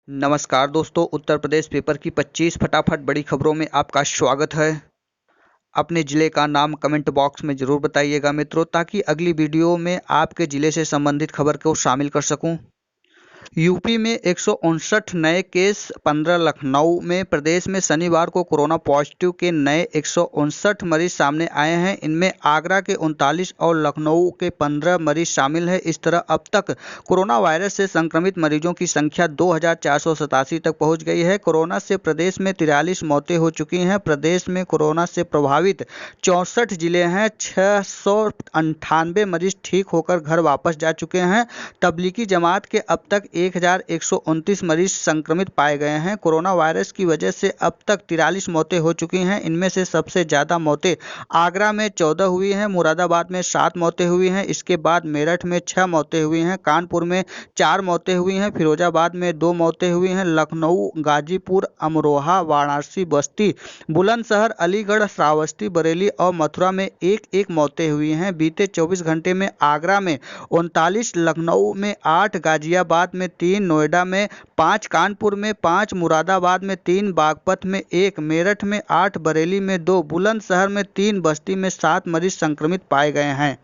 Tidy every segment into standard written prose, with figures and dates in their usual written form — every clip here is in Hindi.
नमस्कार दोस्तों, उत्तर प्रदेश पेपर की 25 फटाफट बड़ी खबरों में आपका स्वागत है। अपने ज़िले का नाम कमेंट बॉक्स में ज़रूर बताइएगा मित्रों, ताकि अगली वीडियो में आपके ज़िले से संबंधित खबर को शामिल कर सकूं। यूपी में 159 नए केस, 15 लखनऊ में। प्रदेश में शनिवार को कोरोना पॉजिटिव के नए 159 मरीज सामने आए हैं। इनमें आगरा के 39 और लखनऊ के 15 मरीज शामिल हैं। इस तरह अब तक कोरोना वायरस से संक्रमित मरीजों की संख्या 2487 तक पहुंच गई है। कोरोना से प्रदेश में 43 मौतें हो चुकी हैं। प्रदेश में कोरोना से प्रभावित 64 जिले हैं। 698 मरीज ठीक होकर घर वापस जा चुके हैं। तबलीगी जमात के अब तक 1129 मरीज संक्रमित पाए गए हैं। कोरोना वायरस की वजह से अब तक 43 मौतें हो चुकी हैं। इनमें से सबसे ज़्यादा मौतें आगरा में 14 हुई हैं, मुरादाबाद में 7 मौतें हुई हैं। इसके बाद मेरठ में 6 मौतें हुई हैं, कानपुर में 4 मौतें हुई हैं, फिरोजाबाद में 2 मौतें हुई हैं। लखनऊ, गाजीपुर, अमरोहा, वाराणसी, बस्ती, बुलंदशहर, अलीगढ़, श्रावस्ती, बरेली और मथुरा में एक एक मौतें हुई हैं। बीते 24 घंटे में आगरा में 39, लखनऊ में 8, गाजियाबाद में 3, नोएडा में 5, कानपुर में 5, मुरादाबाद में 3, बागपत में 1, मेरठ में 8, बरेली में 2, बुलंदशहर में 3, बस्ती में 7 मरीज संक्रमित पाए गए हैं।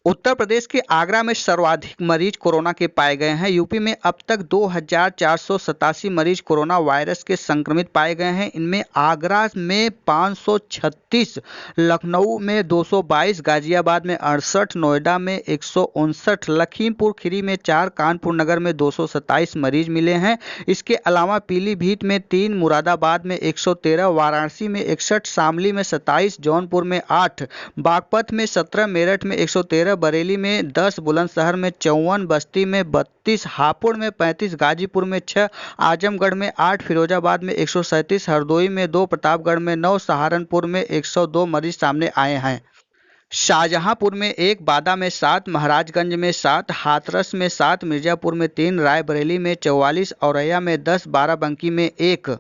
उत्तर प्रदेश के आगरा में सर्वाधिक मरीज कोरोना के पाए गए हैं। यूपी में अब तक 2487 मरीज कोरोना वायरस के संक्रमित पाए गए हैं। इनमें आगरा में 536, लखनऊ में 222, गाजियाबाद में 68, नोएडा में 159, लखीमपुर खीरी में 4, कानपुर नगर में 227 मरीज मिले हैं। इसके अलावा पीलीभीत में 3, मुरादाबाद में 113, वाराणसी में 61, शामली में 27, जौनपुर में 8, बागपत में 17, मेरठ में 113, बरेली में 10, बुलंदशहर में 54, बस्ती में 32, हापुड़ में 35, गाजीपुर में 6, आजमगढ़ में 8, फिरोजाबाद में 137, हरदोई में 2, प्रतापगढ़ में 9, सहारनपुर में 102 मरीज सामने आए हैं। शाहजहांपुर में 1, बादा में 7, महाराजगंज में 7, हाथरस में 7, मिर्जापुर में 3, रायबरेली में 44, औरैया में 10, बाराबंकी में 1,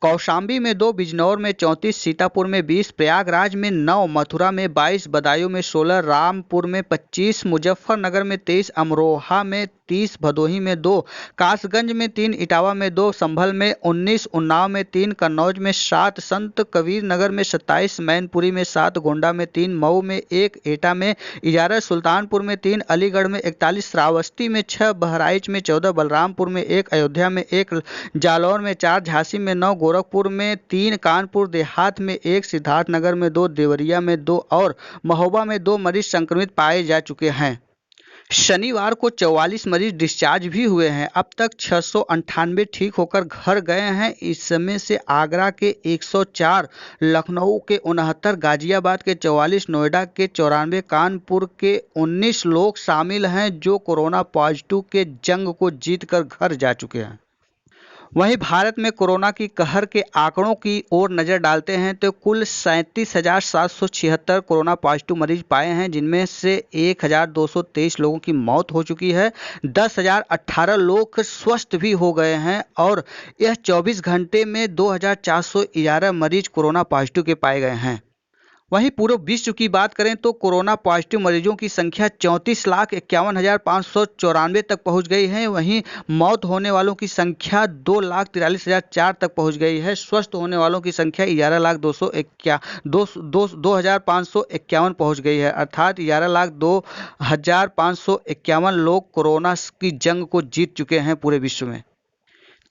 कौशाम्बी में 2, बिजनौर में 34, सीतापुर में 20, प्रयागराज में 9, मथुरा में 22, बदायूं में 16, रामपुर में 25, मुजफ्फरनगर में 23, अमरोहा में 30, भदोही में 2, कासगंज में 3, इटावा में 2, संभल में 19, उन्नाव में 3, कन्नौज में 7, संत कबीर नगर में 27, मैनपुरी में 7, गोंडा में 3, मऊ में 1, एटा में 11, सुल्तानपुर में 3, अलीगढ़ में 41, श्रावस्ती में 6, बहराइच में 14, बलरामपुर में 1, अयोध्या में 1, जालौर में 4, झांसी में 9, गोरखपुर में 3, कानपुर देहात में 1, सिद्धार्थनगर में 2, देवरिया में 2 और महोबा में 2 मरीज संक्रमित पाए जा चुके हैं। शनिवार को 44 मरीज डिस्चार्ज भी हुए हैं। अब तक 698 ठीक होकर घर गए हैं। इसमें से आगरा के 104, लखनऊ के 69, गाजियाबाद के 44, नोएडा के 94, कानपुर के 19 लोग शामिल हैं, जो कोरोना पॉजिटिव के जंग को जीतकर घर जा चुके हैं। वहीं भारत में कोरोना की कहर के आंकड़ों की ओर नजर डालते हैं तो कुल 37,776 कोरोना पॉजिटिव मरीज पाए हैं, जिनमें से 1,223 लोगों की मौत हो चुकी है। 10,018 लोग स्वस्थ भी हो गए हैं और यह 24 घंटे में 2,411 मरीज कोरोना पॉजिटिव के पाए गए हैं। वहीं पूरे विश्व की बात करें तो कोरोना पॉजिटिव मरीजों की संख्या 34,51,594 तक पहुंच गई है। वहीं मौत होने वालों की संख्या 2,43,004 तक पहुंच गई है। स्वस्थ होने वालों की संख्या 11,2,551 पहुंच गई है, अर्थात 11,02,551 लोग कोरोना की जंग को जीत चुके हैं पूरे विश्व में।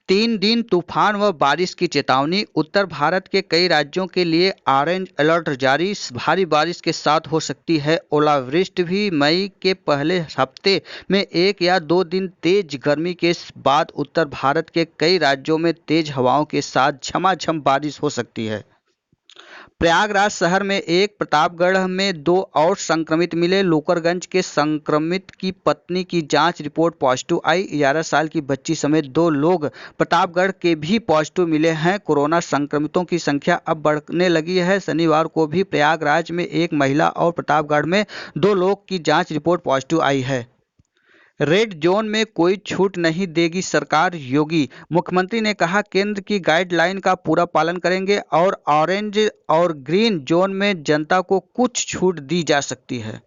3 दिन तूफान व बारिश की चेतावनी। उत्तर भारत के कई राज्यों के लिए ऑरेंज अलर्ट जारी। भारी बारिश के साथ हो सकती है ओलावृष्टि भी। मई के पहले हफ्ते में 1 या 2 दिन तेज गर्मी के बाद उत्तर भारत के कई राज्यों में तेज हवाओं के साथ झमाझम बारिश हो सकती है। प्रयागराज शहर में 1, प्रतापगढ़ में 2 और संक्रमित मिले। लोकरगंज के संक्रमित की पत्नी की जांच रिपोर्ट पॉजिटिव आई। 11 साल की बच्ची समेत 2 लोग प्रतापगढ़ के भी पॉजिटिव मिले हैं। कोरोना संक्रमितों की संख्या अब बढ़ने लगी है। शनिवार को भी प्रयागराज में 1 महिला और प्रतापगढ़ में 2 लोग की जांच रिपोर्ट पॉजिटिव आई है। रेड जोन में कोई छूट नहीं देगी सरकार, योगी। मुख्यमंत्री ने कहा केंद्र की गाइडलाइन का पूरा पालन करेंगे और ऑरेंज और ग्रीन जोन में जनता को कुछ छूट दी जा सकती है।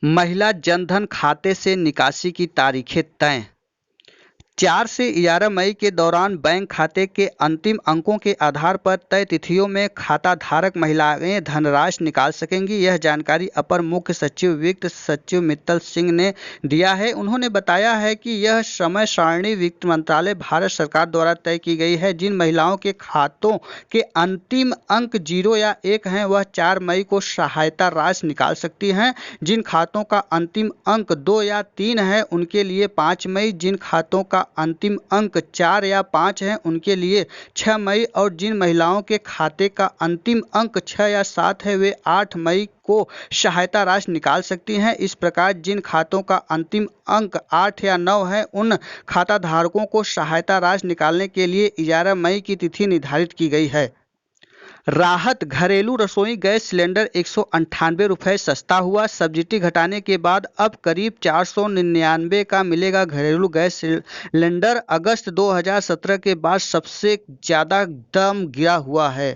महिला जनधन खाते से निकासी की तारीखें तय। 4 से 11 मई के दौरान बैंक खाते के अंतिम अंकों के आधार पर तय तिथियों में खाता धारक महिलाएं धनराशि निकाल सकेंगी। यह जानकारी अपर मुख्य सचिव वित्त सचिव मित्तल सिंह ने दिया है। उन्होंने बताया है कि यह समय सारणी वित्त मंत्रालय भारत सरकार द्वारा तय की गई है। जिन महिलाओं के खातों के अंतिम अंक 0 या 1 हैं वह 4 मई को सहायता राशि निकाल सकती हैं। जिन खातों का अंतिम अंक 2 या 3 है उनके लिए 5 मई, जिन खातों का अंतिम अंक 4 या 5 हैं उनके लिए 6 मई और जिन महिलाओं के खाते का अंतिम अंक 6 या 7 है वे 8 मई को सहायता राशि निकाल सकती हैं। इस प्रकार जिन खातों का अंतिम अंक 8 या 9 है उन खाता धारकों को सहायता राशि निकालने के लिए 11 मई की तिथि निर्धारित की गई है। राहत, घरेलू रसोई गैस सिलेंडर 198 रुपये सस्ता हुआ। सब्सिडी घटाने के बाद अब करीब 499 का मिलेगा घरेलू गैस सिलेंडर। अगस्त 2017 के बाद सबसे ज़्यादा दाम गिरा हुआ है।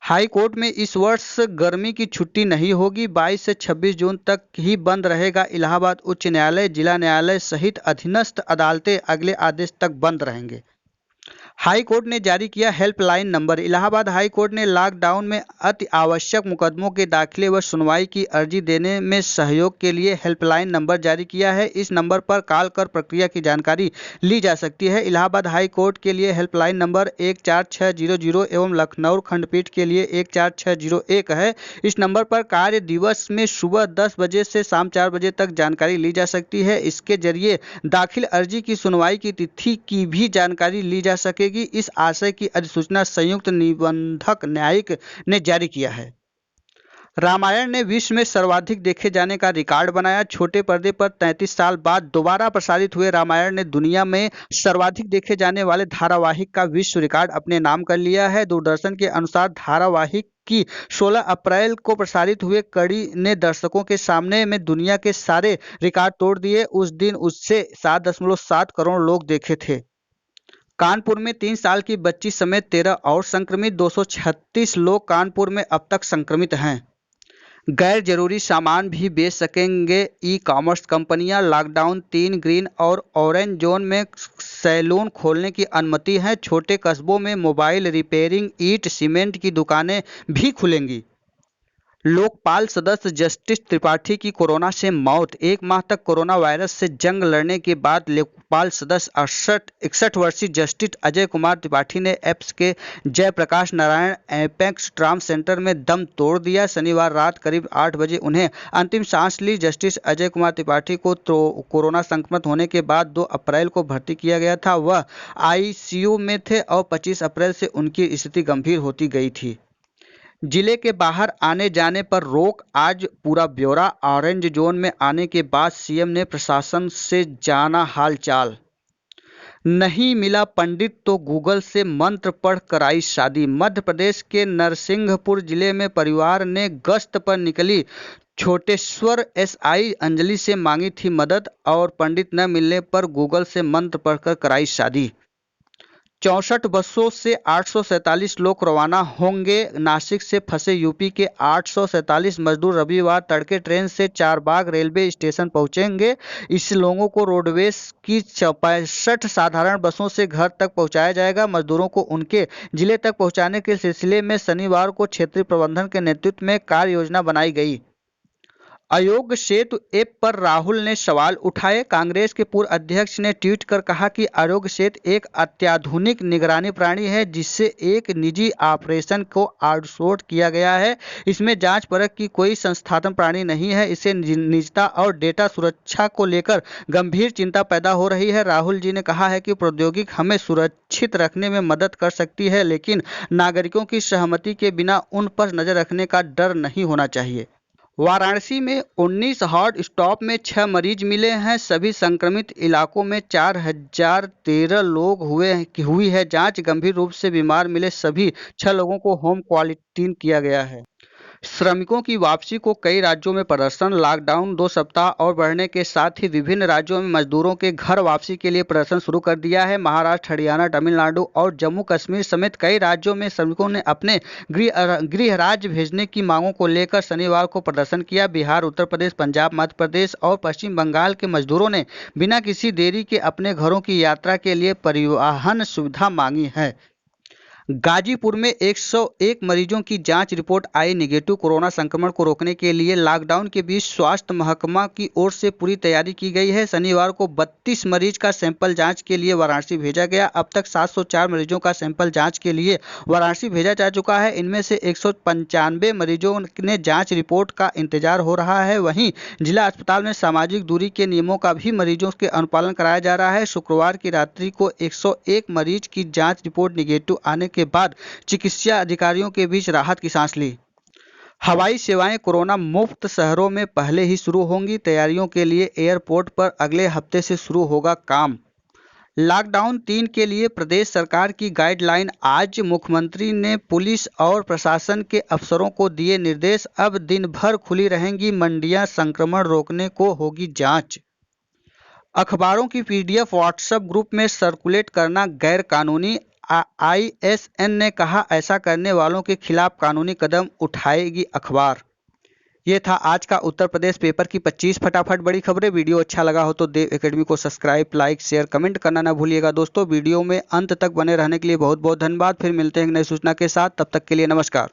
हाई कोर्ट में इस वर्ष गर्मी की छुट्टी नहीं होगी। 22 से 26 जून तक ही बंद रहेगा इलाहाबाद उच्च न्यायालय। जिला न्यायालय सहित अधीनस्थ अदालतें अगले आदेश तक बंद रहेंगे। हाई कोर्ट ने जारी किया helpline number. Allahabad high court ने लॉकडाउन में अति आवश्यक मुकदमों के दाखिले व सुनवाई की अर्जी देने में सहयोग के लिए हेल्पलाइन नंबर जारी किया है। इस नंबर पर कॉल कर प्रक्रिया की जानकारी ली जा सकती है। इलाहाबाद हाई कोर्ट के लिए हेल्पलाइन नंबर 14600 एवं लखनऊ खंडपीठ के लिए 14601 है। इस नंबर पर कार्य दिवस में सुबह 10 बजे से शाम 4 बजे तक जानकारी ली जा सकती है। इसके जरिए दाखिल अर्जी की सुनवाई की तिथि की भी जानकारी ली जा सके। इस आशय की अधिसूचना संयुक्त निबंधक न्यायिक ने जारी किया है। रामायण ने विश्व में सर्वाधिक देखे जाने का रिकॉर्ड बनाया। छोटे पर्दे पर 33 साल बाद दोबारा प्रसारित हुए रामायण ने दुनिया में सर्वाधिक देखे जाने वाले धारावाहिक का विश्व रिकॉर्ड अपने नाम कर लिया है। दूरदर्शन के अनुसार धारावाहिक की 16 अप्रैल को प्रसारित हुए कड़ी ने दर्शकों के सामने में दुनिया के सारे रिकॉर्ड तोड़ दिए। उस दिन उससे 7.7 करोड़ लोग देखे थे। कानपुर में 3 साल की बच्ची समेत 13 और संक्रमित। 236 लोग कानपुर में अब तक संक्रमित हैं। गैर जरूरी सामान भी बेच सकेंगे ई कॉमर्स कंपनियां। लॉकडाउन 3 ग्रीन और ऑरेंज जोन में सैलून खोलने की अनुमति है। छोटे कस्बों में मोबाइल रिपेयरिंग, ईंट सीमेंट की दुकानें भी खुलेंगी। लोकपाल सदस्य जस्टिस त्रिपाठी की कोरोना से मौत। 1 माह तक कोरोना वायरस से जंग लड़ने के बाद लोकपाल सदस्य 61 वर्षीय जस्टिस अजय कुमार त्रिपाठी ने एप्स के Jayaprakash Narayan apex trauma centre में दम तोड़ दिया। शनिवार रात करीब 8 बजे उन्हें अंतिम सांस ली। जस्टिस अजय कुमार त्रिपाठी को कोरोना संक्रमित होने के बाद 2 अप्रैल को भर्ती किया गया था। वह आईसीयू में थे और 25 अप्रैल से उनकी स्थिति गंभीर होती गई थी। जिले के बाहर आने जाने पर रोक, आज पूरा ब्यौरा। ऑरेंज जोन में आने के बाद सीएम ने प्रशासन से जाना हालचाल। नहीं मिला पंडित तो गूगल से मंत्र पढ़ कराई शादी। मध्य प्रदेश के नरसिंहपुर जिले में परिवार ने गश्त पर निकली छोटेश्वर एसआई अंजलि से मांगी थी मदद और पंडित न मिलने पर गूगल से मंत्र पढ़कर कराई शादी। 64 बसों से 847 लोग रवाना होंगे। नासिक से फंसे यूपी के 847 मजदूर रविवार तड़के ट्रेन से चारबाग रेलवे स्टेशन पहुंचेंगे। इस लोगों को रोडवेज की 65 साधारण बसों से घर तक पहुंचाया जाएगा। मजदूरों को उनके जिले तक पहुंचाने के सिलसिले में शनिवार को क्षेत्रीय प्रबंधन के नेतृत्व में कार्य योजना बनाई गई। अयोग्य सेतु ऐप पर राहुल ने सवाल उठाए। कांग्रेस के पूर्व अध्यक्ष ने ट्वीट कर कहा कि आरोग्य सेतु एक अत्याधुनिक निगरानी प्रणाली है जिससे एक निजी ऑपरेशन को आउटसोर्स किया गया है। इसमें जांच परख की कोई संस्थापन प्रणाली नहीं है। इससे निजता और डेटा सुरक्षा को लेकर गंभीर चिंता पैदा हो रही है। राहुल जी ने कहा है कि प्रौद्योगिकी हमें सुरक्षित रखने में मदद कर सकती है, लेकिन नागरिकों की सहमति के बिना उन पर नजर रखने का डर नहीं होना चाहिए। वाराणसी में 19 हॉट स्पॉट में 6 मरीज मिले हैं। सभी संक्रमित इलाकों में 4013 लोग हुई है जांच। गंभीर रूप से बीमार मिले सभी 6 लोगों को होम क्वारंटीन किया गया है। श्रमिकों की वापसी को कई राज्यों में प्रदर्शन, लॉकडाउन 2 सप्ताह और बढ़ने के साथ ही विभिन्न राज्यों में मजदूरों के घर वापसी के लिए प्रदर्शन शुरू कर दिया है। महाराष्ट्र, हरियाणा, तमिलनाडु और जम्मू कश्मीर समेत कई राज्यों में श्रमिकों ने अपने गृह राज्य भेजने की मांगों को लेकर शनिवार को प्रदर्शन किया। बिहार, उत्तर प्रदेश, पंजाब, मध्य प्रदेश और पश्चिम बंगाल के मजदूरों ने बिना किसी देरी के अपने घरों की यात्रा के लिए परिवहन सुविधा मांगी है। गाजीपुर में 101 मरीजों की जांच रिपोर्ट आई नेगेटिव। कोरोना संक्रमण को रोकने के लिए लॉकडाउन के बीच स्वास्थ्य महकमा की ओर से पूरी तैयारी की गई है। शनिवार को 32 मरीज का सैंपल जांच के लिए वाराणसी भेजा गया। अब तक 704 मरीजों का सैंपल जांच के लिए वाराणसी भेजा जा चुका है। इनमें से 195 मरीजों ने जांच रिपोर्ट का इंतजार हो रहा है। वहीं जिला अस्पताल में सामाजिक दूरी के नियमों का भी मरीजों के अनुपालन कराया जा रहा है। शुक्रवार की रात्रि को 101 मरीज की जांच रिपोर्ट नेगेटिव आने के बाद चिकित्सा अधिकारियों के बीच राहत की सांस ली। हवाई सेवाएं कोरोना मुक्त शहरों में पहले ही शुरू होंगी। तैयारियों के लिए एयरपोर्ट पर अगले हफ्ते से शुरू होगा काम। लॉकडाउन 3 के लिए प्रदेश सरकार की गाइडलाइन आज। मुख्यमंत्री ने पुलिस और प्रशासन के अफसरों को दिए निर्देश। अब दिन भर खुली रहेंगी मंडियां, संक्रमण रोकने को होगी जांच। अखबारों की पीडीएफ व्हाट्सएप ग्रुप में सर्कुलेट करना गैर कानूनी। आईएसएन ने कहा, ऐसा करने वालों के खिलाफ कानूनी कदम उठाएगी अखबार। ये था आज का उत्तर प्रदेश पेपर की 25 फटाफट बड़ी खबरें। वीडियो अच्छा लगा हो तो देव एकेडमी को सब्सक्राइब, लाइक, शेयर, कमेंट करना ना भूलिएगा। दोस्तों, वीडियो में अंत तक बने रहने के लिए बहुत बहुत धन्यवाद। फिर मिलते हैं एक नई सूचना के साथ, तब तक के लिए नमस्कार।